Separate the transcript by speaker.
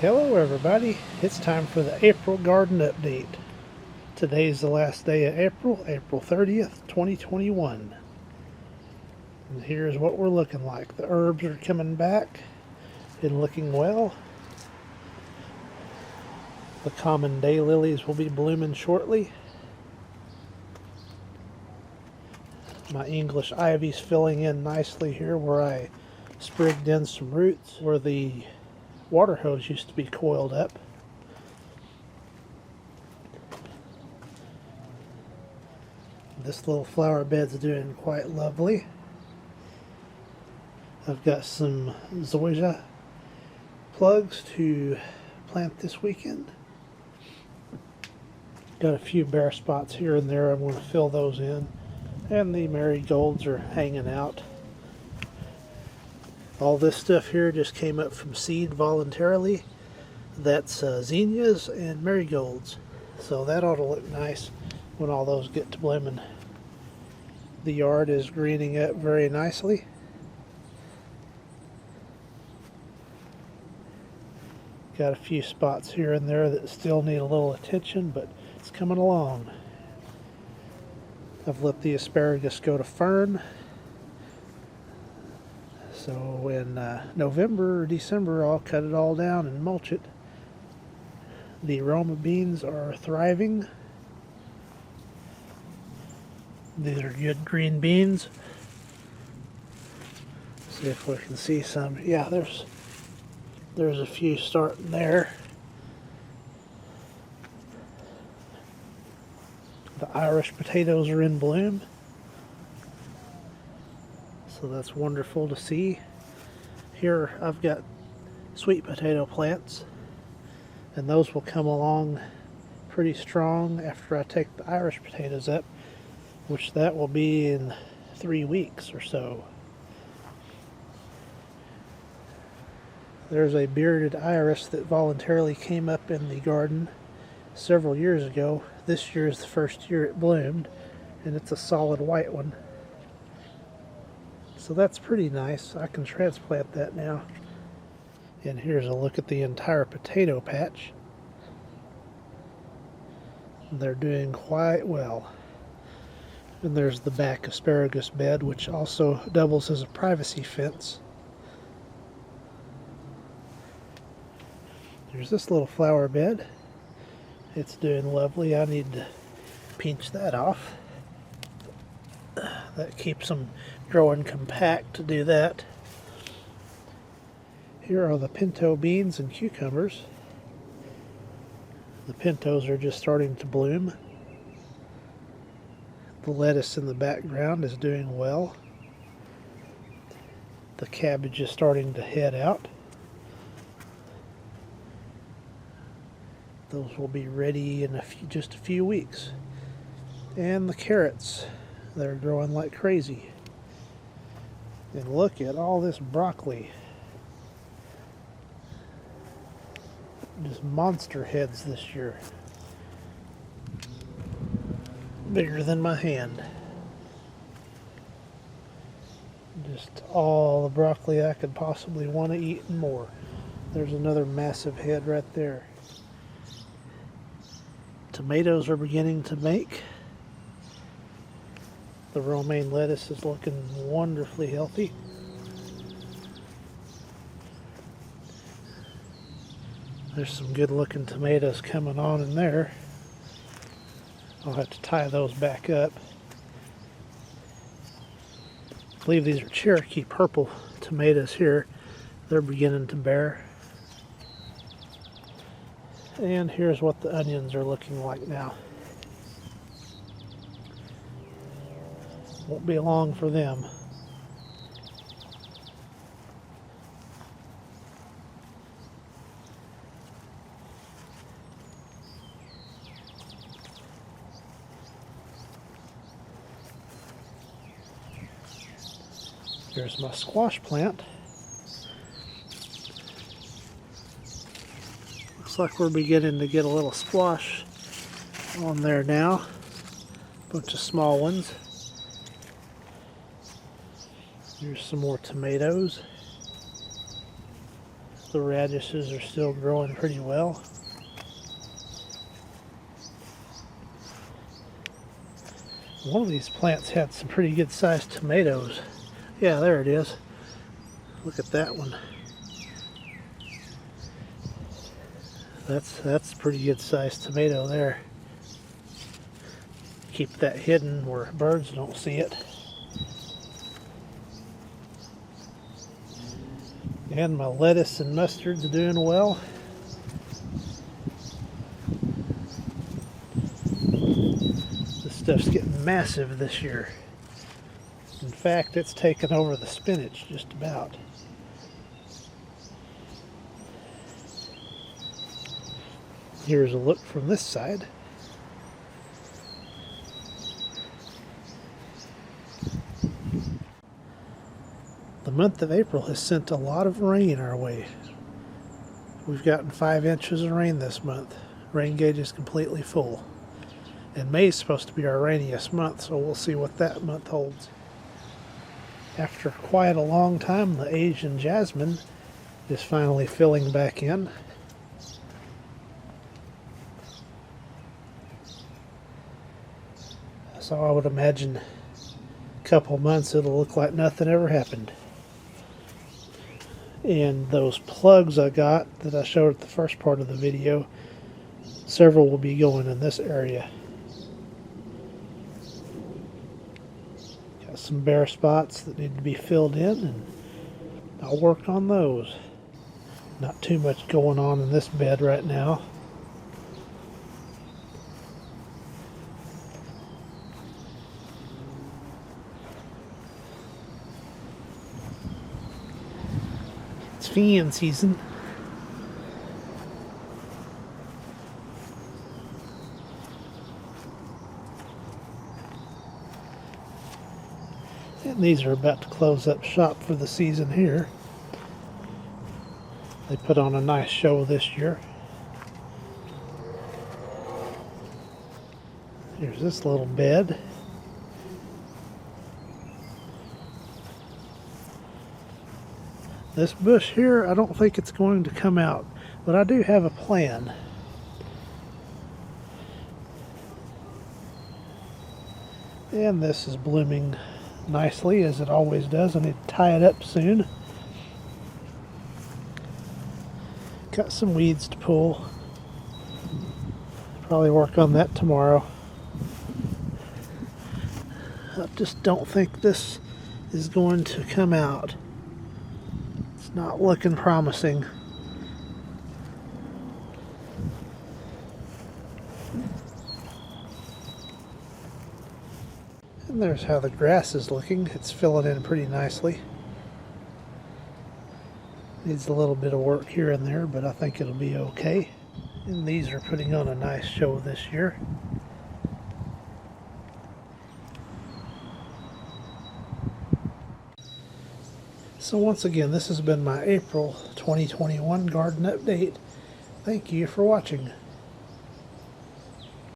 Speaker 1: Hello everybody, it's time for the April garden update. Today's the last day of April, April 30th, 2021. And here's what we're looking like. The herbs are coming back and looking well. The common daylilies will be blooming shortly. My English ivy's filling in nicely here where I sprigged in some roots where the water hose used to be coiled up. This little flower bed's doing quite lovely. I've got some zoysia plugs to plant this weekend. Got a few bare spots here and there. I'm going to fill those in. And the marigolds are hanging out. All this stuff here just came up from seed voluntarily. That's zinnias and marigolds. So that ought to look nice when all those get to blooming. The yard is greening up very nicely. Got a few spots here and there that still need a little attention, but it's coming along. I've let the asparagus go to fern. So in November or December, I'll cut it all down and mulch it. The Roma beans are thriving. These are good green beans. See if we can see some. Yeah, there's a few starting there. The Irish potatoes are in bloom. So that's wonderful to see. Here I've got sweet potato plants, and those will come along pretty strong after I take the Irish potatoes up, which that will be in 3 weeks or so. There's a bearded iris that voluntarily came up in the garden several years ago. This year is the first year it bloomed, and it's a solid white one. So that's pretty nice. I can transplant that now. And here's a look at the entire potato patch. They're doing quite well. And there's the back asparagus bed, which also doubles as a privacy fence. There's this little flower bed. It's doing lovely. I need to pinch that off. That keeps them growing compact to do that. Here are the pinto beans and cucumbers. The pintos are just starting to bloom. The lettuce in the background is doing well. The cabbage is starting to head out. Those will be ready in just a few weeks. And the carrots, they're growing like crazy. And look at all this broccoli. Just monster heads this year. Bigger than my hand. Just all the broccoli I could possibly want to eat and more. There's another massive head right there. Tomatoes are beginning to make. The romaine lettuce is looking wonderfully healthy. There's some good looking tomatoes coming on in there. I'll have to tie those back up. I believe these are Cherokee purple tomatoes here. They're beginning to bear. And here's what the onions are looking like now. Won't be long for them. Here's my squash plant. Looks like we're beginning to get a little squash on there now. Bunch of small ones. Here's some more tomatoes. The radishes are still growing pretty well. One of these plants had some pretty good sized tomatoes. Yeah, there it is. Look at that one. That's a pretty good sized tomato there. Keep that hidden where birds don't see it. And my lettuce and mustard's doing well. This stuff's getting massive this year. In fact, it's taken over the spinach just about. Here's a look from this side. The month of April has sent a lot of rain our way. We've gotten 5 inches of rain this month. Rain gauge is completely full. And May is supposed to be our rainiest month, so we'll see what that month holds. After quite a long time, the Asian Jasmine is finally filling back in. So I would imagine a couple months it'll look like nothing ever happened. And those plugs I got that I showed at the first part of the video, several will be going in this area. Got some bare spots that need to be filled in, and I'll work on those. Not too much going on in this bed right now. It's fan season. And these are about to close up shop for the season here. They put on a nice show this year. Here's this little bed. This bush here, I don't think it's going to come out, but I do have a plan. And this is blooming nicely, as it always does. I need to tie it up soon. Got some weeds to pull. Probably work on that tomorrow. I just don't think this is going to come out. It's not looking promising. And there's how the grass is looking. It's filling in pretty nicely. Needs a little bit of work here and there, but I think it'll be okay. And these are putting on a nice show this year. So once again, this has been my April 2021 garden update. Thank you for watching.